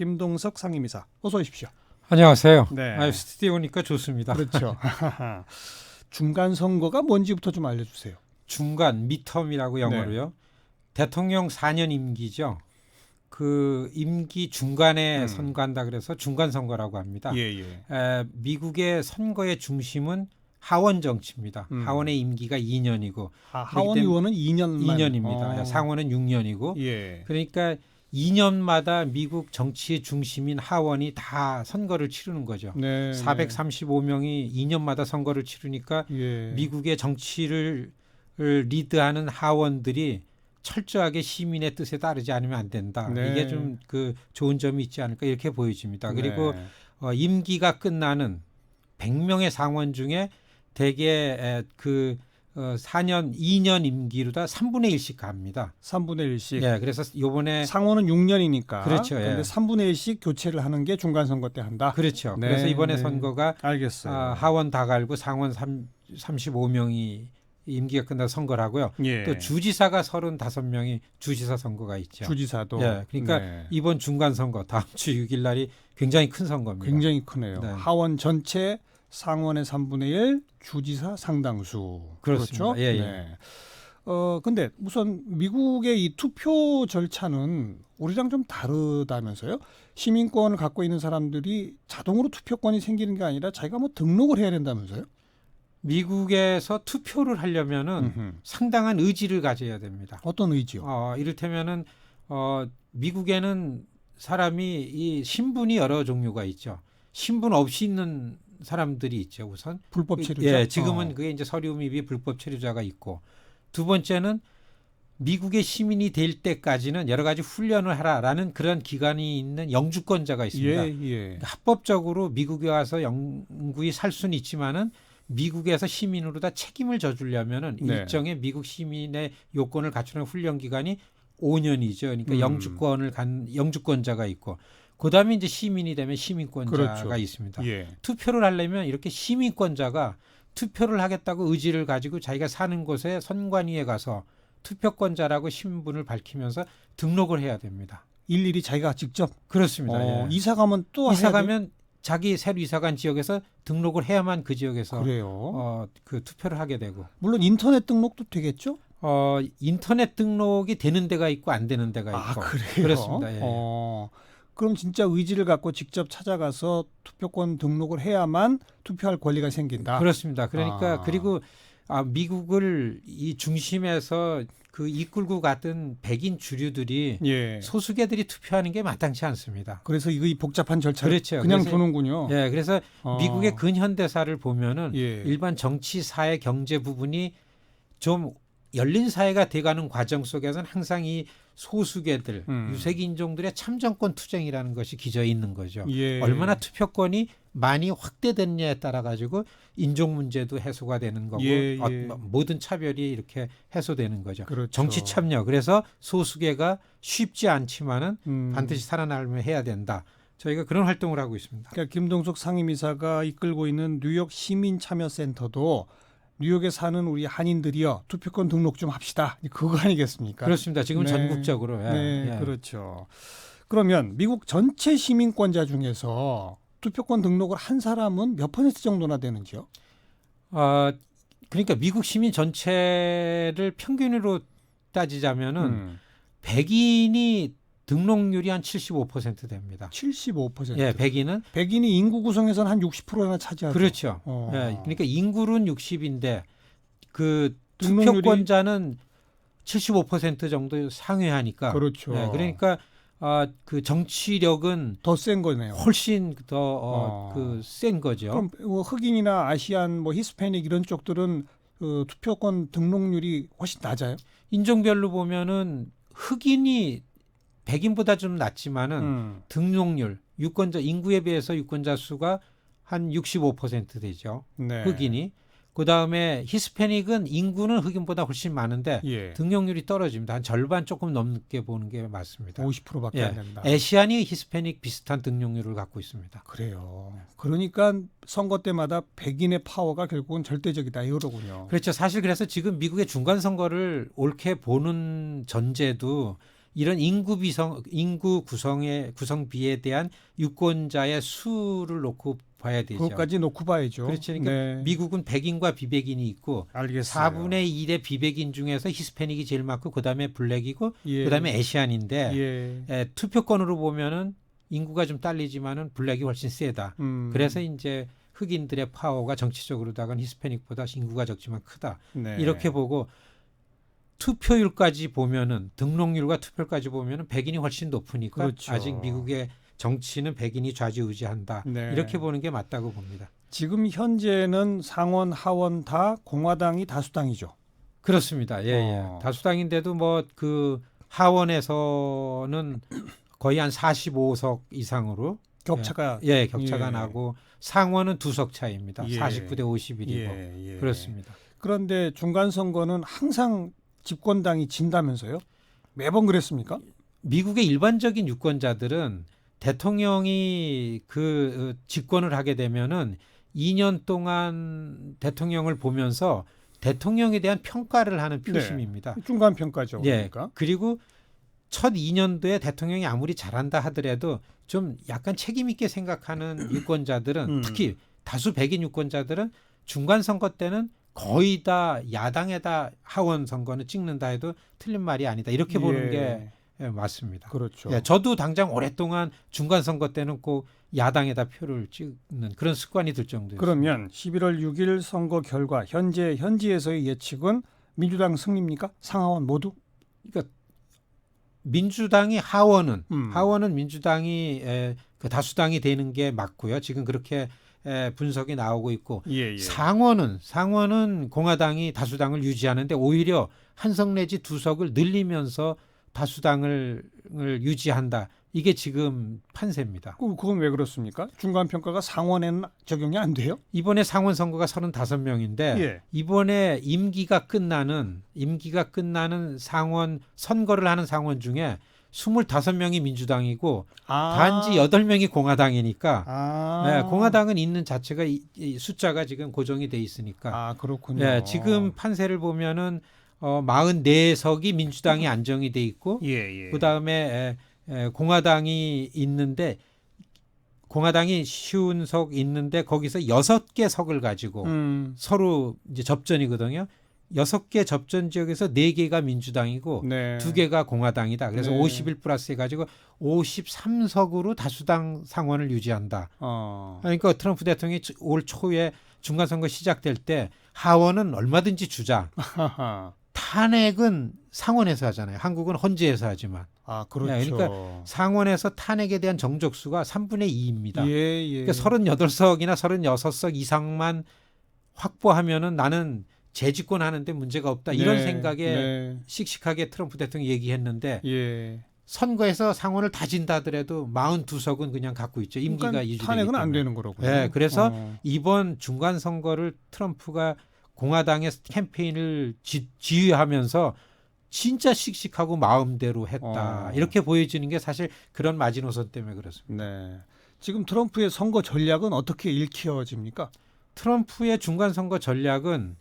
김동석 상임이사, 어서 오십시오. 안녕하세요. 네. 스튜디오 오니까 좋습니다. 그렇죠. 중간 선거가 뭔지부터 좀 알려주세요. 중간 미텀이라고 영어로요. 대통령 4년 임기죠. 그 임기 중간에 선거한다 그래서 중간 선거라고 합니다. 미국의 선거의 중심은 하원 정치입니다. 하원의 임기가 2년이고 하원 의원은 2년입니다. 상원은 6년이고 그러니까 2년마다 미국 정치의 중심인 하원이 다 선거를 치르는 거죠. 435명이 2년마다 선거를 치르니까 미국의 정치를 리드하는 하원들이 철저하게 시민의 뜻에 따르지 않으면 안 된다. 이게 좀 그 좋은 점이 있지 않을까 이렇게 보여집니다. 그리고 임기가 끝나는 100명의 상원 중에 대개 2년 임기로다 3분의 1씩 갑니다. 3분의 1씩. 예, 그래서 요번에 상원은 6년이니까. 그렇죠. 그런데 3분의 1씩 교체를 하는 게 중간 선거 때 한다. 그렇죠. 그래서 이번에 선거가 알겠어요. 하원 다 갈고 상원 35명이 임기가 끝나서 선거를 하고요. 또 주지사가 35명이 주지사 선거가 있죠. 주지사도. 그러니까 이번 중간 선거 다음 주 6일 날이 굉장히 큰 선거입니다. 굉장히 크네요. 하원 전체 상원의 3분의 1, 주지사 상당수. 그렇습니다. 그렇죠? 근데 우선 미국의 이 투표 절차는 우리랑 좀 다르다면서요? 시민권을 갖고 있는 사람들이 자동으로 투표권이 생기는 게 아니라 자기가 뭐 등록을 해야 된다면서요? 미국에서 투표를 하려면은 상당한 의지를 가져야 됩니다. 어떤 의지요? 이를테면은 미국에는 사람이 이 신분이 여러 종류가 있죠. 신분 없이 있는 사람들이 있죠. 우선 불법 체류자. 지금은 그게 이제 서류 미비 불법 체류자가 있고, 두 번째는 미국의 시민이 될 때까지는 여러 가지 훈련을 하라라는 그런 기간이 있는 영주권자가 있습니다. 합법적으로 미국에 와서 영구히 살 수는 있지만은 미국에서 시민으로 다 책임을 져주려면은 일정의 미국 시민의 요건을 갖추는 훈련 기간이 5년이죠. 그러니까 영주권자가 있고, 그다음에 이제 시민이 되면 시민권자가 있습니다. 투표를 하려면 이렇게 시민권자가 투표를 하겠다고 의지를 가지고 자기가 사는 곳에 선관위에 가서 투표권자라고 신분을 밝히면서 등록을 해야 됩니다. 일일이 자기가 직접? 그렇습니다. 이사 가면 또 이사 가면 자기 새로 이사간 지역에서 등록을 해야만 그 지역에서 그 투표를 하게 되고. 물론 인터넷 등록도 되겠죠? 인터넷 등록이 되는 데가 있고 안 되는 데가 있고. 그래요? 그렇습니다. 그럼 진짜 의지를 갖고 직접 찾아가서 투표권 등록을 해야만 투표할 권리가 생긴다. 그렇습니다. 그러니까 그리고 미국을 이 중심에서 그 이끌고 갔던 백인 주류들이 소수계들이 투표하는 게 마땅치 않습니다. 그래서 이 복잡한 절차를 그냥 두는군요. 그래서 미국의 근현대사를 보면은 일반 정치, 사회, 경제 부분이 좀 열린 사회가 돼가는 과정 속에서는 항상 이 소수계들, 유색 인종들의 참정권 투쟁이라는 것이 기저에 있는 거죠. 얼마나 투표권이 많이 확대됐냐에 따라 가지고 인종 문제도 해소가 되는 거고 모든 차별이 이렇게 해소되는 거죠. 그렇죠. 정치 참여. 그래서 소수계가 쉽지 않지만은 반드시 살아나려면 해야 된다. 저희가 그런 활동을 하고 있습니다. 그러니까 김동석 상임이사가 이끌고 있는 뉴욕 시민참여센터도 뉴욕에 사는 우리 한인들이요, 투표권 등록 좀 합시다. 그거 아니겠습니까? 그렇습니다. 지금 전국적으로. 그렇죠. 그러면 미국 전체 시민권자 중에서 투표권 등록을 한 사람은 몇 퍼센트 정도나 되는지요? 그러니까 미국 시민 전체를 평균으로 따지자면은 백인이 등록률이 한 75% 됩니다. 75%. 백인이 인구 구성에서는 한 60%나 차지하죠. 그렇죠. 그러니까 인구는 60인데 그 투표권자는 75% 정도 상회하니까. 그렇죠. 그러니까 그 정치력은 더 센 거네요. 훨씬 더 센 거죠. 그럼 흑인이나 아시안, 히스패닉 이런 쪽들은 투표권 등록률이 훨씬 낮아요? 인종별로 보면은 흑인이 백인보다 좀 낮지만은 등록률, 유권자 인구에 비해서 유권자 수가 한 65% 되죠. 흑인이. 그다음에 히스패닉은 인구는 흑인보다 훨씬 많은데 등록률이 떨어집니다. 한 절반 조금 넘게 보는 게 맞습니다. 50%밖에 안 된다. 아시안이 히스패닉 비슷한 등록률을 갖고 있습니다. 그래요. 그러니까 선거 때마다 백인의 파워가 결국은 절대적이다 이거로군요. 그렇죠. 사실 그래서 지금 미국의 중간 선거를 옳게 보는 전제도 이런 인구 구성비에 대한 유권자의 수를 놓고 봐야 되죠. 그것까지 놓고 봐야죠. 그렇죠. 그러니까 네. 미국은 백인과 비백인이 있고 알겠어요. 4분의 1의 비백인 중에서 히스패닉이 제일 많고 그다음에 블랙이고 예. 그다음에 아시안인데 예. 투표권으로 보면은 인구가 좀 딸리지만은 블랙이 훨씬 세다. 그래서 이제 흑인들의 파워가 정치적으로다가는 히스패닉보다 인구가 적지만 크다. 네. 이렇게 보고 투표율까지 보면은 등록률과 투표율까지 보면은 백인이 훨씬 높으니까 그렇죠. 아직 미국의 정치는 백인이 좌지우지한다. 네. 이렇게 보는 게 맞다고 봅니다. 지금 현재는 상원, 하원 다 공화당이 다수당이죠. 그렇습니다. 예, 예. 다수당인데도 뭐 그 하원에서는 거의 한 45석 이상으로 격차가 격차가 예. 나고 상원은 2석 차이입니다. 예. 49대 51이고 예. 그렇습니다. 그런데 중간 선거는 항상 집권당이 진다면서요? 매번 그랬습니까? 미국의 일반적인 유권자들은 대통령이 그 집권을 하게 되면은 2년 동안 대통령을 보면서 대통령에 대한 평가를 하는 표심입니다. 중간 평가죠. 예. 그러니까. 그리고 첫 2년도에 대통령이 아무리 잘한다 하더라도 좀 약간 책임 있게 생각하는 유권자들은 특히 다수 백인 유권자들은 중간 선거 때는 거의 다 야당에다 하원 선거는 찍는다 해도 틀린 말이 아니다. 이렇게 보는 게 맞습니다. 그렇죠. 예, 저도 당장 오랫동안 중간 선거 때는 꼭 야당에다 표를 찍는 그런 습관이 들 정도였어요. 그러면 11월 6일 선거 결과 현지에서의 예측은 민주당 승리입니까? 상하원 모두? 그러니까 민주당이 하원은 민주당이 그 다수당이 되는 게 맞고요. 지금 그렇게 분석이 나오고 있고 예. 상원은 공화당이 다수당을 유지하는데 오히려 한 석 내지 2석을 늘리면서 다수당을 유지한다. 이게 지금 판세입니다. 그건 왜 그렇습니까? 중간 평가가 상원에는 적용이 안 돼요? 이번에 상원 선거가 35명인데 예. 이번에 임기가 끝나는 상원 선거를 하는 상원 중에 25명이 민주당이고 단지 8명이 공화당이니까 공화당은 있는 자체가 이 숫자가 지금 고정이 돼 있으니까 그렇군요. 예, 지금 판세를 보면은 44석이 민주당이 안정이 돼 있고 그다음에 공화당이 있는데 공화당이 50석 있는데 거기서 6개 석을 가지고 서로 이제 접전이거든요. 6개 접전 지역에서 4개가 민주당이고 2개가 공화당이다. 그래서 51 플러스 해가지고 53석으로 다수당 상원을 유지한다. 그러니까 트럼프 대통령이 올 초에 중간선거 시작될 때 하원은 얼마든지 주자. 탄핵은 상원에서 하잖아요. 한국은 헌재에서 하지만. 그렇죠. 그러니까 상원에서 탄핵에 대한 정족수가 3분의 2입니다. 그러니까 38석이나 36석 이상만 확보하면은 나는 재집권하는데 문제가 없다. 이런 생각에 씩씩하게 트럼프 대통령이 얘기했는데 선거에서 상원을 다 진다 하더라도 42석은 그냥 갖고 있죠. 임기가 그러니까 유지되기 탄핵은 때문에. 안 되는 거라고요. 그래서 이번 중간 선거를 트럼프가 공화당의 캠페인을 지휘하면서 진짜 씩씩하고 마음대로 했다. 이렇게 보여지는 게 사실 그런 마지노선 때문에 그렇습니다. 지금 트럼프의 선거 전략은 어떻게 읽혀집니까? 트럼프의 중간 선거 전략은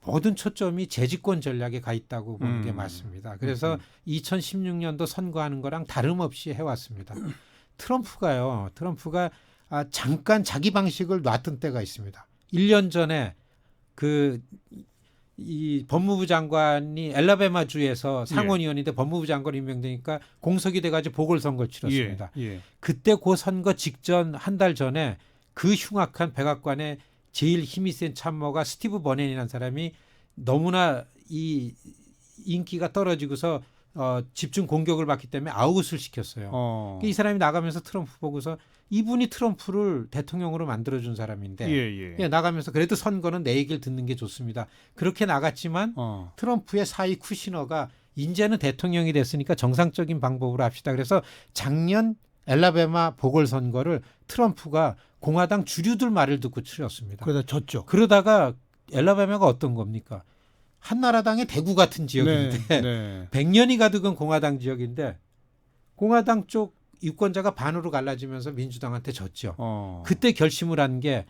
모든 초점이 재집권 전략에 가 있다고 보는 게 맞습니다. 그래서 2016년도 선거하는 거랑 다름없이 해왔습니다. 트럼프가 잠깐 자기 방식을 놨던 때가 있습니다. 1년 전에 이 법무부 장관이 엘라베마 주에서 상원의원인데 법무부 장관이 임명되니까 공석이 돼가지고 보궐선거를 치렀습니다. 그때 그 선거 직전 한 달 전에 그 흉악한 백악관의 제일 힘이 센 참모가 스티브 버넨이라는 사람이 너무나 이 인기가 떨어지고서 집중 공격을 받기 때문에 아웃을 시켰어요. 이 사람이 나가면서 트럼프 보고서 이분이 트럼프를 대통령으로 만들어준 사람인데 나가면서 그래도 선거는 내 얘기를 듣는 게 좋습니다. 그렇게 나갔지만 트럼프의 사이 쿠시너가 이제는 대통령이 됐으니까 정상적인 방법으로 합시다. 그래서 작년 엘라베마 보궐선거를 트럼프가 공화당 주류들 말을 듣고 치렀습니다. 그러다 졌죠. 그러다가 엘라베마가 어떤 겁니까? 한나라당의 대구 같은 지역인데 100년이 가득은 공화당 지역인데 공화당 쪽 유권자가 반으로 갈라지면서 민주당한테 졌죠. 어. 그때 결심을 한 게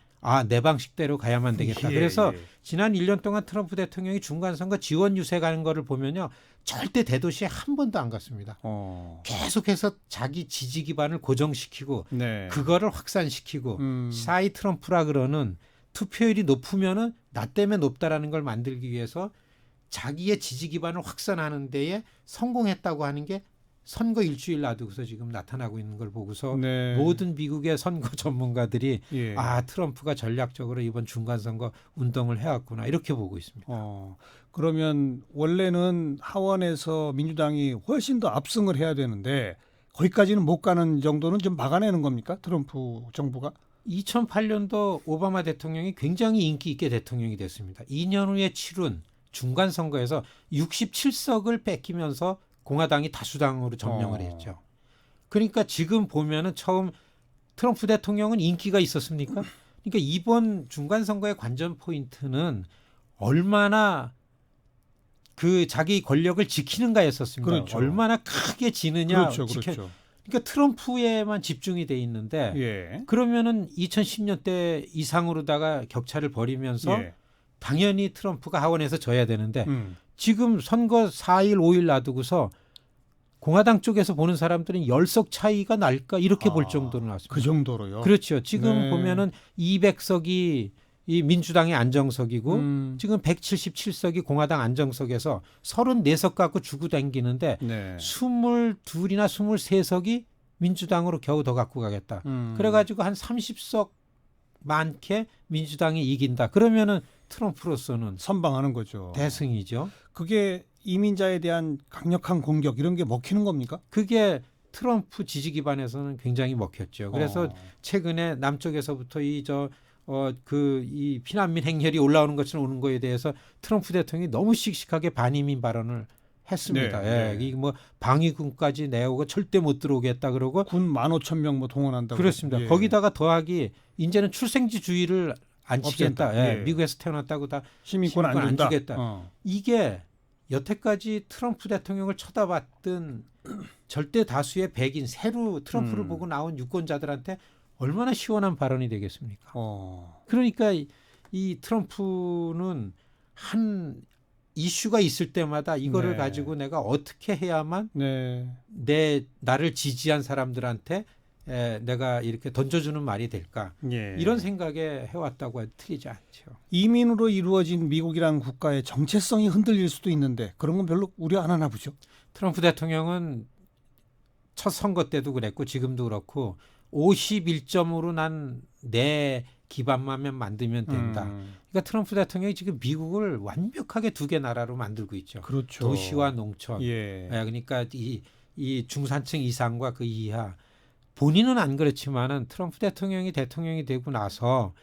내 방식대로 가야만 되겠다. 예, 그래서 예. 지난 1년 동안 트럼프 대통령이 중간선거 지원 유세 가는 거를 보면요. 절대 대도시에 한 번도 안 갔습니다. 어. 계속해서 자기 지지 기반을 고정시키고 네. 그거를 확산시키고 음. 샤이 트럼프라 그러는 투표율이 높으면은 나 때문에 높다라는 걸 만들기 위해서 자기의 지지 기반을 확산하는 데에 성공했다고 하는 게 선거 일주일 놔두고서 지금 나타나고 있는 걸 보고서 네. 모든 미국의 선거 전문가들이 예. 트럼프가 전략적으로 이번 중간선거 운동을 해왔구나 이렇게 보고 있습니다. 그러면 원래는 하원에서 민주당이 훨씬 더 압승을 해야 되는데 거기까지는 못 가는 정도는 좀 막아내는 겁니까? 트럼프 정부가? 2008년도 오바마 대통령이 굉장히 인기 있게 대통령이 됐습니다. 2년 후에 치룬 중간선거에서 67석을 뺏기면서 공화당이 다수당으로 점령을 했죠. 그러니까 지금 보면은 처음 트럼프 대통령은 인기가 있었습니까? 그러니까 이번 중간선거의 관전 포인트는 얼마나 그 자기 권력을 지키는가였었습니다. 그렇죠. 얼마나 크게 지느냐. 그렇죠, 그렇죠. 그러니까 트럼프에만 집중이 돼 있는데 예. 그러면은 2010년대 이상으로다가 격차를 벌이면서 예. 당연히 트럼프가 하원에서 져야 되는데 음. 지금 선거 4일, 5일 놔두고서 공화당 쪽에서 보는 사람들은 10석 차이가 날까 이렇게 볼 정도로 나왔습니다. 그 정도로요. 그렇죠. 지금 네. 보면은 200석이 이 민주당의 안정석이고 지금 177석이 공화당 안정석에서 34석 갖고 주고 다니는데 네. 22이나 23석이 민주당으로 겨우 더 갖고 가겠다. 그래가지고 한 30석 많게 민주당이 이긴다. 그러면은 트럼프로서는 선방하는 거죠. 대승이죠. 그게 이민자에 대한 강력한 공격 이런 게 먹히는 겁니까? 그게 트럼프 지지 기반에서는 굉장히 먹혔죠. 그래서 최근에 남쪽에서부터 이 피난민 행렬이 올라오는 것처럼 오는 거에 대해서 트럼프 대통령이 너무 씩씩하게 반이민 발언을 했습니다. 네, 예, 네. 이 뭐 방위군까지 내오고 절대 못 들어오겠다 그러고 군 15,000명 뭐 동원한다고. 그렇습니다. 예. 거기다가 더하기 이제는 출생지주의를 안 치겠다. 없앤다. 예, 예. 미국에서 태어났다고 다 시민권 안 준다. 주겠다. 이게 여태까지 트럼프 대통령을 쳐다봤던 절대 다수의 백인 새로 트럼프를 보고 나온 유권자들한테 얼마나 시원한 발언이 되겠습니까? 그러니까 이 트럼프는 한 이슈가 있을 때마다 이거를 네. 가지고 내가 어떻게 해야만 네. 나를 지지한 사람들한테 내가 이렇게 던져주는 말이 될까? 예. 이런 생각에 해왔다고 해도 틀리지 않죠. 이민으로 이루어진 미국이라는 국가의 정체성이 흔들릴 수도 있는데 그런 건 별로 우려 안 하나 보죠. 트럼프 대통령은 첫 선거 때도 그랬고 지금도 그렇고 51점으로 난 내 기반만 만들면 된다. 그러니까 트럼프 대통령이 지금 미국을 완벽하게 두 개 나라로 만들고 있죠. 그렇죠. 도시와 농촌. 예. 그러니까 이 중산층 이상과 그 이하. 본인은 안 그렇지만은 트럼프 대통령이 되고 나서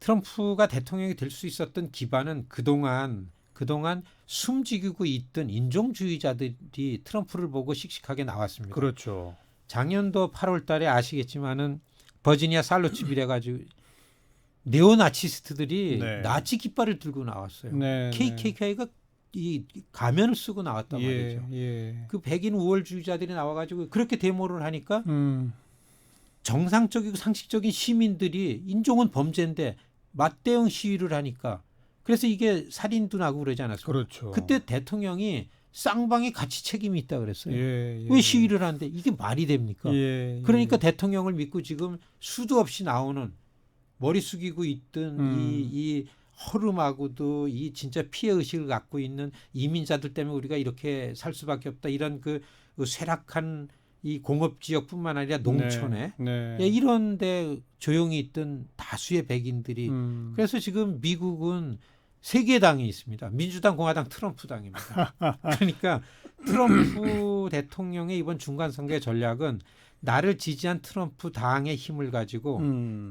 트럼프가 대통령이 될 수 있었던 기반은 그동안 숨지기고 있던 인종주의자들이 트럼프를 보고 씩씩하게 나왔습니다. 그렇죠. 작년도 8월 달에 아시겠지만은 버지니아 살로츠빌에 가지고 네오나치스트들이 네. 나치 깃발을 들고 나왔어요. 네, KKK가 이 가면을 쓰고 나왔단 말이죠. 예. 그 백인 우월주의자들이 나와가지고 그렇게 데모를 하니까 음. 정상적이고 상식적인 시민들이 인종은 범죄인데 맞대응 시위를 하니까 그래서 이게 살인도 나고 그러지 않았습니까? 그렇죠. 그때 대통령이 쌍방이 같이 책임이 있다 그랬어요. 예. 왜 시위를 하는데 이게 말이 됩니까? 예. 그러니까 대통령을 믿고 지금 수도 없이 나오는 머리 숙이고 있던 이 허름하고도 이 진짜 피해 의식을 갖고 있는 이민자들 때문에 우리가 이렇게 살 수밖에 없다 이런 그 쇠락한 이 공업 지역뿐만 아니라 농촌에 네. 이런데 조용히 있던 다수의 백인들이 그래서 지금 미국은 세 개의 당이 있습니다. 민주당, 공화당, 트럼프 당입니다. 그러니까 트럼프 대통령의 이번 중간선거의 전략은 나를 지지한 트럼프 당의 힘을 가지고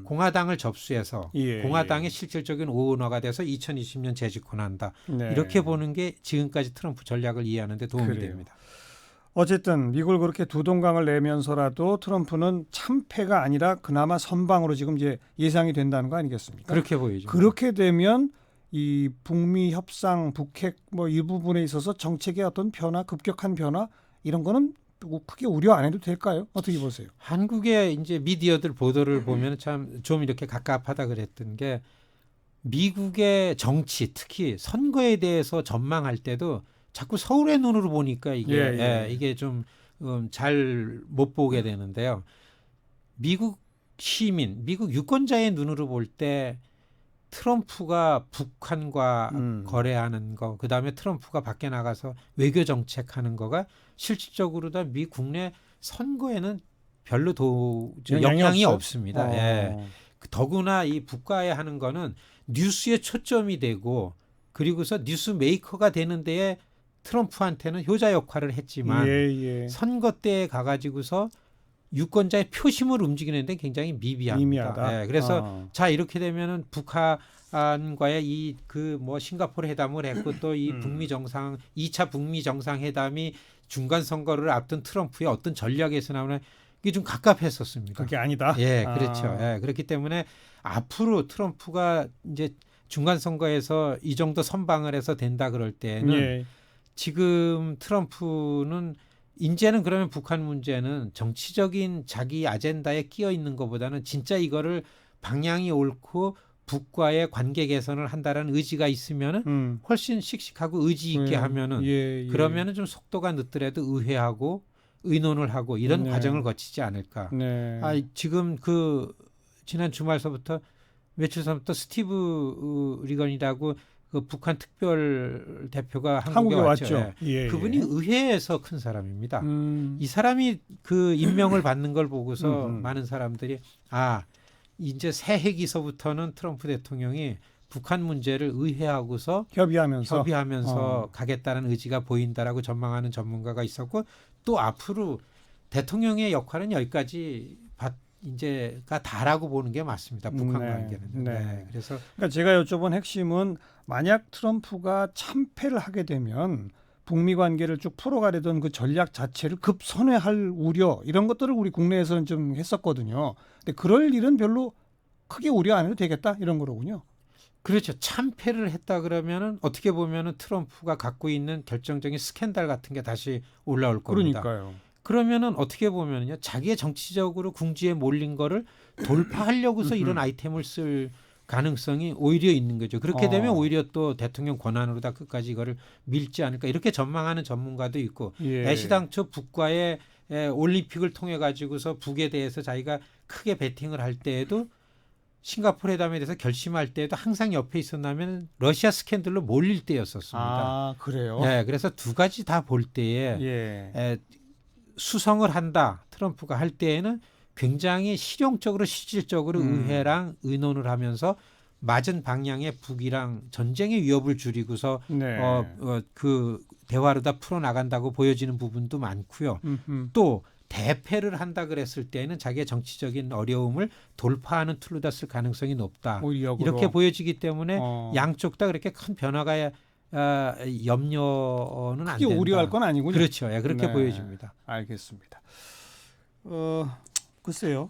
공화당을 접수해서 공화당의 실질적인 오너가 돼서 2020년 재집권한다. 네. 이렇게 보는 게 지금까지 트럼프 전략을 이해하는 데 도움이 그래요. 됩니다. 어쨌든 미국을 그렇게 두동강을 내면서라도 트럼프는 참패가 아니라 그나마 선방으로 지금 이제 예상이 된다는 거 아니겠습니까? 그렇게 보이죠. 그렇게 되면 이 북미 협상, 북핵 뭐 이 부분에 있어서 정책의 어떤 변화, 급격한 변화 이런 거는 크게 우려 안 해도 될까요? 어떻게 보세요? 한국의 이제 미디어들 보도를 보면 참 좀 이렇게 갑갑하다 그랬던 게 미국의 정치 특히 선거에 대해서 전망할 때도 자꾸 서울의 눈으로 보니까 이게 좀 잘 못 보게 되는데요. 미국 시민, 미국 유권자의 눈으로 볼 때 트럼프가 북한과 거래하는 거, 그 다음에 트럼프가 밖에 나가서 외교 정책하는 거가 실질적으로 다 미 국내 선거에는 별로 영향이 없습니다. 예. 더구나 이 북과에 하는 거는 뉴스에 초점이 되고 그리고서 뉴스 메이커가 되는 데에 트럼프한테는 효자 역할을 했지만 선거 때에 가가지고서 유권자의 표심을 움직이는데 굉장히 미비합니다. 예, 그래서 자 이렇게 되면은 북한과의 이 그 뭐 싱가포르 회담을 했고 또 이 북미 정상 2차 북미 정상회담이 중간 선거를 앞둔 트럼프의 어떤 전략에서 나오는 이게 좀 갑갑했었습니다. 그게 아니다. 예, 그렇죠. 예, 그렇기 때문에 앞으로 트럼프가 이제 중간 선거에서 이 정도 선방을 해서 된다 그럴 때는 지금 트럼프는 이제는 그러면 북한 문제는 정치적인 자기 아젠다에 끼어 있는 것보다는 진짜 이거를 방향이 옳고 북과의 관계 개선을 한다라는 의지가 있으면은 훨씬 씩씩하고 의지 있게 하면은 그러면은 좀 속도가 늦더라도 의회하고 의논을 하고 이런 과정을 거치지 않을까. 지금 그 지난 주말서부터 며칠 전부터 스티브 리건이라고 그 북한 특별 대표가 한국에 왔죠. 그분이 의회에서 큰 사람입니다. 이 사람이 그 임명을 받는 걸 보고서 많은 사람들이 이제 새해 기서부터는 트럼프 대통령이 북한 문제를 의회하고서 협의하면서 가겠다는 의지가 보인다라고 전망하는 전문가가 있었고 또 앞으로 대통령의 역할은 여기까지 이제가 다라고 보는 게 맞습니다. 북한 관계는. 그래서 그러니까 제가 여쭤본 핵심은 만약 트럼프가 참패를 하게 되면 북미 관계를 쭉 풀어가려던 그 전략 자체를 급선회할 우려 이런 것들을 우리 국내에서는 좀 했었거든요. 근데 그럴 일은 별로 크게 우려 안 해도 되겠다 이런 거로군요. 그렇죠. 참패를 했다 그러면은 어떻게 보면은 트럼프가 갖고 있는 결정적인 스캔들 같은 게 다시 올라올 겁니다. 그러니까요. 그러면은 어떻게 보면요, 자기의 정치적으로 궁지에 몰린 거를 돌파하려고서 이런 아이템을 쓸 가능성이 오히려 있는 거죠. 그렇게 되면 오히려 또 대통령 권한으로 다 끝까지 이거를 밀지 않을까 이렇게 전망하는 전문가도 있고 애시당초 북과의 올림픽을 통해 가지고서 북에 대해서 자기가 크게 베팅을 할 때에도 싱가포르 회담에 대해서 결심할 때에도 항상 옆에 있었다면 러시아 스캔들로 몰릴 때였었습니다. 그래요? 네, 그래서 두 가지 다 볼 때에 수성을 한다. 트럼프가 할 때에는 굉장히 실용적으로 실질적으로 의회랑 의논을 하면서 맞은 방향의 북이랑 전쟁의 위협을 줄이고서 그 대화로 다 풀어나간다고 보여지는 부분도 많고요. 또 대패를 한다 그랬을 때는 자기의 정치적인 어려움을 돌파하는 툴로 다 쓸 가능성이 높다. 이렇게 보여지기 때문에 양쪽 다 그렇게 큰 변화가 염려는 안 된다. 우려할 건 아니군요. 그렇죠. 그렇게 보여집니다. 알겠습니다. 글쎄요.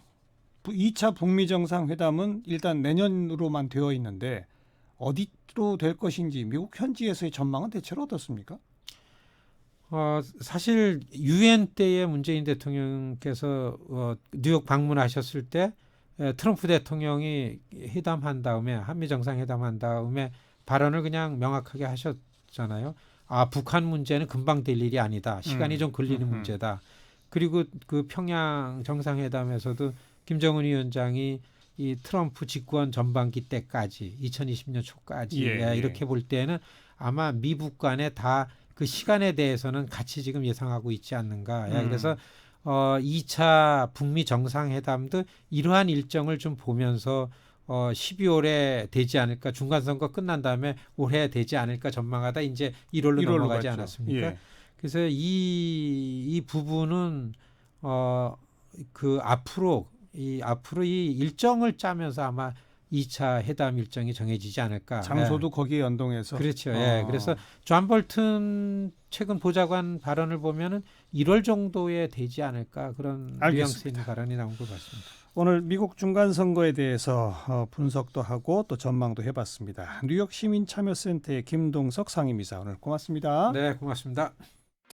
2차 북미 정상회담은 일단 내년으로만 되어 있는데 어디로 될 것인지 미국 현지에서의 전망은 대체로 어떻습니까? 사실 유엔 때에 문재인 대통령께서 뉴욕 방문하셨을 때 트럼프 대통령이 회담한 다음에 한미 정상회담한 다음에 발언을 그냥 명확하게 하셨잖아요. 북한 문제는 금방 될 일이 아니다. 시간이 좀 걸리는 문제다. 그리고 그 평양 정상회담에서도 김정은 위원장이 이 트럼프 집권 전반기 때까지 2020년 초까지 이렇게 볼 때는 아마 미북 간에 다 그 시간에 대해서는 같이 지금 예상하고 있지 않는가. 그래서 2차 북미 정상회담도 이러한 일정을 좀 보면서 12월에 되지 않을까, 중간선거 끝난 다음에 올해 되지 않을까 전망하다 이제 1월로 넘어가지 갔죠. 않았습니까? 그래서 이 부분은 그 앞으로 이 일정을 짜면서 아마 2차 회담 일정이 정해지지 않을까. 장소도 거기에 연동해서. 그렇죠. 그래서 존 볼튼 최근 보좌관 발언을 보면은 1월 정도에 되지 않을까 그런 뉘앙스 있는 발언이 나온 것 같습니다. 오늘 미국 중간 선거에 대해서 분석도 하고 또 전망도 해봤습니다. 뉴욕 시민참여센터의 김동석 상임이사 오늘 고맙습니다. 네, 고맙습니다.